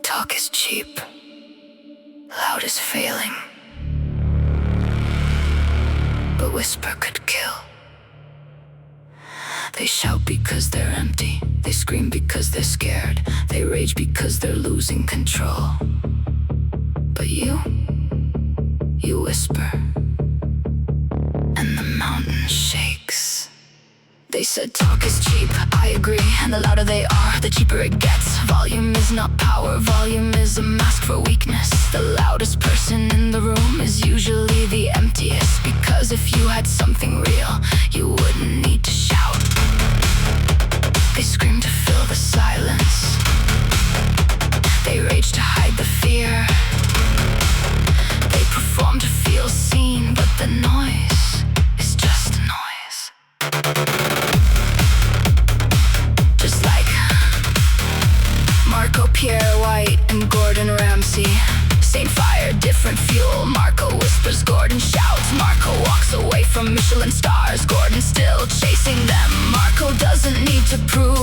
Talk is cheap, loud is failing, but whisper could kill. They shout because they're empty, they scream because they're scared, they rage because they're losing control. But you whisper, and the mountain shakes. They said talk is cheap, I agree, and the louder they are, the cheaper it gets. Volume is not power, volume is a mask for weakness. The loudest person in the room is usually the emptiest, because if you had something real, you wouldn't need to shout. They scream to fill the silence, they rage to hide the fear, they perform to feel seen, but the noise is just noise. Just like Marco, Pierre, White, and Gordon Ramsay. Same fire, different fuel. Marco whispers, Gordon shouts. Marco walks away from Michelin stars, Gordon still chasing them. Marco doesn't need to prove